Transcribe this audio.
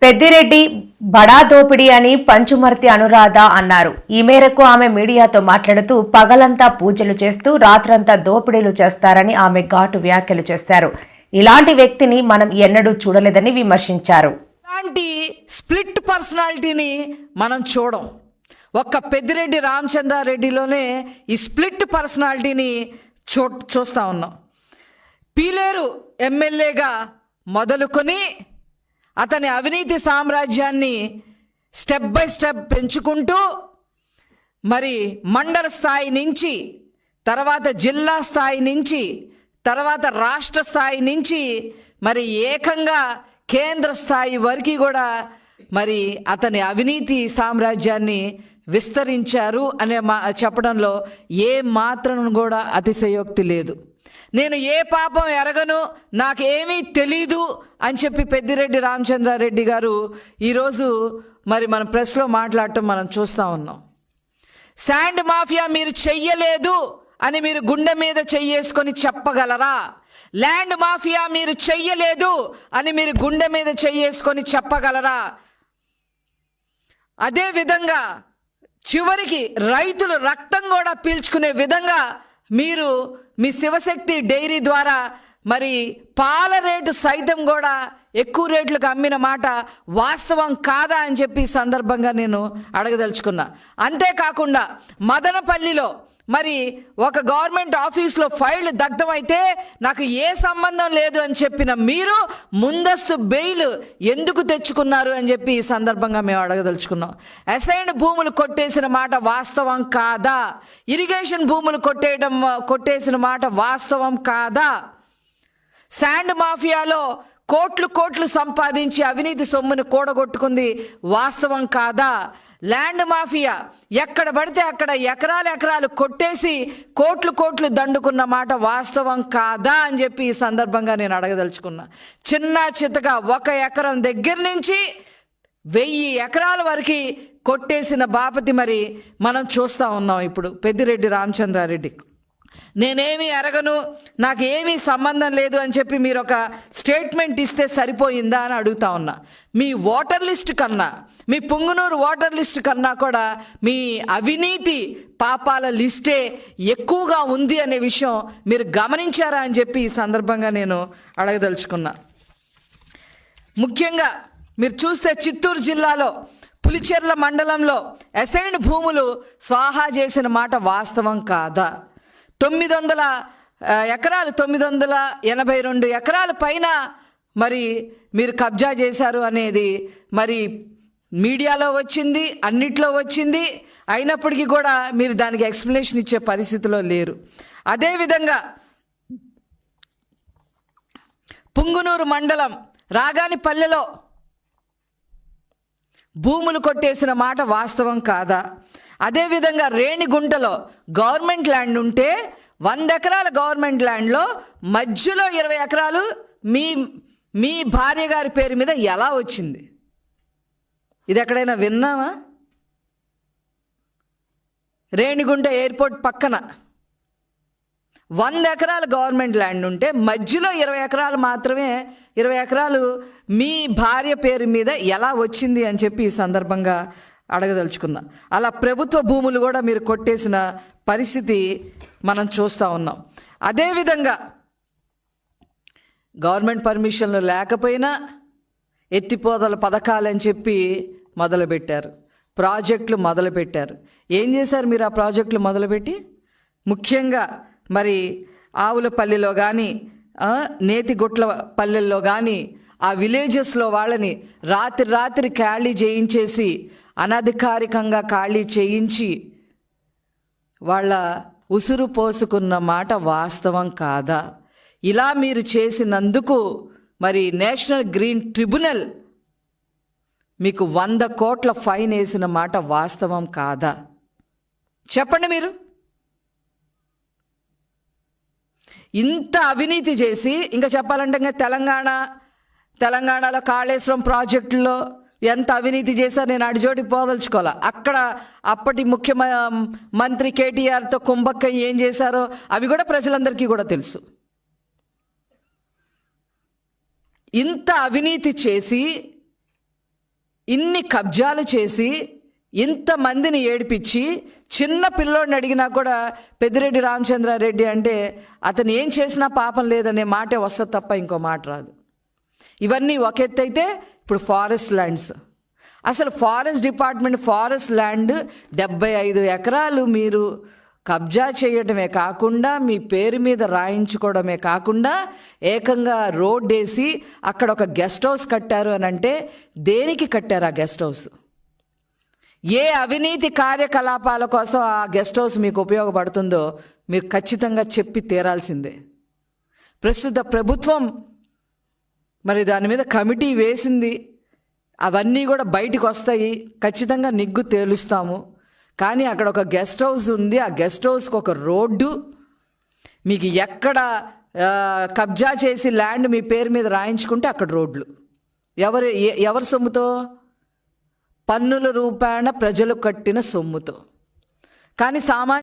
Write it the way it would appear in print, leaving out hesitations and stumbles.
పెద్దిరెడ్డి బడా దోపిడీ అని పంచుమర్తి అనురాధ అన్నారు. ఈ మేరకు ఆమె మీడియాతో మాట్లాడుతూ పగలంతా పూజలు చేస్తూ రాత్రంతా దోపిడీలు చేస్తారని ఆమె ఘాటు వ్యాఖ్యలు చేశారు. ఇలాంటి వ్యక్తిని మనం ఎన్నడూ చూడలేదని విమర్శించారు. ఇలాంటి స్ప్లిట్ పర్సనాలిటీని మనం చూడం. ఒక్క పెద్దిరెడ్డి రామచంద్రారెడ్డిలోనే ఈ స్ప్లిట్ పర్సనాలిటీని చూస్తూ ఉన్నాం. పీలేరు ఎమ్మెల్యేగా మొదలుకొని అతని అవినీతి సామ్రాజ్యాన్ని స్టెప్ బై స్టెప్ పెంచుకుంటూ మరి మండల స్థాయి నుంచి తర్వాత జిల్లా స్థాయి నుంచి తర్వాత రాష్ట్ర స్థాయి నుంచి మరి ఏకంగా కేంద్ర స్థాయి వరకు కూడా మరి అతని అవినీతి సామ్రాజ్యాన్ని విస్తరించారు అనే చెప్పడంలో ఏ మాత్రం కూడా అతిశయోక్తి లేదు. నేను ఏ పాపం ఎరగను, నాకేమీ తెలీదు అని చెప్పి పెద్దిరెడ్డి రామచంద్రారెడ్డి గారు ఈరోజు మరి మన ప్రెస్లో మాట్లాడటం మనం చూస్తూ ఉన్నాం. శాండ్ మాఫియా మీరు చెయ్యలేదు అని మీరు గుండె మీద చెయ్యేసుకొని చెప్పగలరా? ల్యాండ్ మాఫియా మీరు చెయ్యలేదు అని మీరు గుండె మీద చెయ్యేసుకొని చెప్పగలరా? అదే విధంగా చివరికి రైతులు రక్తం కూడా పీల్చుకునే విధంగా మీరు మీ శివశక్తి డైరీ ద్వారా మరి పాల రేటు సైతం కూడా ఎక్కువ రేట్లకు అమ్మిన మాట వాస్తవం కాదా అని చెప్పి సందర్భంగా నేను అడగదలుచుకున్నా. అంతేకాకుండా మదనపల్లిలో మరి ఒక గవర్నమెంట్ ఆఫీస్లో ఫైల్ దగ్ధమైతే నాకు ఏ సంబంధం లేదు అని చెప్పిన మీరు ముందస్తు బెయిల్ ఎందుకు తెచ్చుకున్నారు అని చెప్పి ఈ సందర్భంగా మేము అడగదలుచుకున్నాం. అసైన్డ్ భూములు కొట్టేసిన మాట వాస్తవం కాదా? ఇరిగేషన్ భూములు కొట్టేసిన మాట వాస్తవం కాదా? శాండ్ మాఫియాలో కోట్లు సంపాదించి అవినీతి సొమ్మును కూడగొట్టుకుంది వాస్తవం కాదా? ల్యాండ్ మాఫియా ఎక్కడ పడితే అక్కడ ఎకరాలు కొట్టేసి కోట్లు దండుకున్న మాట వాస్తవం కాదా అని చెప్పి ఈ సందర్భంగా నేను అడగదలుచుకున్నా. చిన్న చితగా 1 ఎకరం దగ్గర నుంచి 1000 ఎకరాల వరకు కొట్టేసిన బాపతి మరి మనం చూస్తూ ఉన్నాం. ఇప్పుడు పెద్దిరెడ్డి రామచంద్రారెడ్డి నేనేమీ ఎరగను, నాకు ఏమీ సంబంధం లేదు అని చెప్పి మీరు ఒక స్టేట్మెంట్ ఇస్తే సరిపోయిందా అని అడుగుతా ఉన్నా. మీ ఓటర్ లిస్ట్ కన్నా, మీ పుంగనూరు ఓటర్ లిస్ట్ కన్నా కూడా మీ అవినీతి పాపాల లిస్టే ఎక్కువగా ఉంది అనే విషయం మీరు గమనించారా అని చెప్పి ఈ సందర్భంగా నేను అడగదలుచుకున్నా. ముఖ్యంగా మీరు చూస్తే చిత్తూరు జిల్లాలో పులిచెర్ల మండలంలో అసైన్డ్ భూములు స్వాహా చేసిన మాట వాస్తవం కాదా? 900 ఎకరాలు 982 ఎకరాల పైన మరి మీరు కబ్జా చేశారు అనేది మరి మీడియాలో వచ్చింది, అన్నిట్లో వచ్చింది. అయినప్పటికీ కూడా మీరు దానికి ఎక్స్ప్లెనేషన్ ఇచ్చే పరిస్థితిలో లేరు. అదేవిధంగా పుంగునూరు మండలం రాగానిపల్లెలో భూములు కొట్టేసిన మాట వాస్తవం కాదా? అదేవిధంగా రేణిగుంటలో గవర్నమెంట్ ల్యాండ్ ఉంటే 100 ఎకరాల గవర్నమెంట్ ల్యాండ్లో మధ్యలో 20 ఎకరాలు మీ భార్య గారి పేరు మీద ఎలా వచ్చింది? ఇది ఎక్కడైనా విన్నామా? రేణిగుంట ఎయిర్పోర్ట్ పక్కన 100 ఎకరాల గవర్నమెంట్ ల్యాండ్ ఉంటే మధ్యలో 20 ఎకరాలు మాత్రమే, 20 ఎకరాలు మీ భార్య పేరు మీద ఎలా వచ్చింది అని చెప్పి ఈ సందర్భంగా అడగదలుచుకున్నా. అలా ప్రభుత్వ భూములు కూడా మీరు కొట్టేసిన పరిస్థితి మనం చూస్తూ ఉన్నాం. అదేవిధంగా గవర్నమెంట్ పర్మిషన్లు లేకపోయినా ఎత్తిపోతల పథకాలని చెప్పి మొదలుపెట్టారు, ప్రాజెక్టులు మొదలుపెట్టారు. ఏం చేశారు మీరు ఆ ప్రాజెక్టులు మొదలుపెట్టి? ముఖ్యంగా మరి ఆవులపల్లిలో కానీ నేతిగుట్ల పల్లెల్లో కానీ ఆ విలేజెస్లో వాళ్ళని రాత్రి ఖాళీ చేయించేసి అనధికారికంగా ఖాళీ చేయించి వాళ్ళ ఉసురు పోసుకున్న మాట వాస్తవం కాదా? ఇలా మీరు చేసినందుకు మరి నేషనల్ గ్రీన్ ట్రిబ్యునల్ మీకు 100 కోట్ల ఫైన్ వేసిన మాట వాస్తవం కాదా? చెప్పండి మీరు. ఇంత అవినీతి చేసి ఇంకా చెప్పాలంటే ఇంకా తెలంగాణలో కాళేశ్వరం ప్రాజెక్టులో ఎంత అవినీతి చేశారు నేను అడిజోటి పోదలుచుకోవాలా. అక్కడ అప్పటి ముఖ్యమంత్రి కేటీఆర్తో కుంభక్క ఏం చేశారో అవి కూడా ప్రజలందరికీ కూడా తెలుసు. ఇంత అవినీతి చేసి ఇన్ని కబ్జాలు చేసి ఇంతమందిని ఏడిపించి చిన్న పిల్లోడిని అడిగినా కూడా పెద్దిరెడ్డి రామచంద్రారెడ్డి అంటే అతను ఏం చేసినా పాపం లేదనే మాటే వస్తుంది తప్ప ఇంకో మాట రాదు. ఇవన్నీ ఒక ఎత్తు అయితే ఇప్పుడు ఫారెస్ట్ ల్యాండ్స్, అసలు ఫారెస్ట్ డిపార్ట్మెంట్ ఫారెస్ట్ ల్యాండ్ 75 ఎకరాలు మీరు కబ్జా చేయడమే కాకుండా మీ పేరు మీద రాయించుకోవడమే కాకుండా ఏకంగా రోడ్ వేసి అక్కడ ఒక గెస్ట్ హౌస్ కట్టారు అని అంటే దేనికి కట్టారు ఆ గెస్ట్ హౌస్? ఏ అవినీతి కార్యకలాపాల కోసం ఆ గెస్ట్ హౌస్ మీకు ఉపయోగపడుతుందో మీరు ఖచ్చితంగా చెప్పి తీరాల్సిందే. ప్రస్తుత ప్రభుత్వం మరి దాని మీద కమిటీ వేసింది, అవన్నీ కూడా బయటికి వస్తాయి, ఖచ్చితంగా నిగ్గు తేలుస్తాము. కానీ అక్కడ ఒక గెస్ట్ హౌస్ ఉంది, ఆ గెస్ట్ హౌస్కి ఒక రోడ్డు, మీకు ఎక్కడ కబ్జా చేసి ల్యాండ్ మీ పేరు మీద రాయించుకుంటే అక్కడ రోడ్లు. ఎవరి సొమ్ముతో? పన్నుల రూపాయన ప్రజలు కట్టిన సొమ్ముతో. కానీ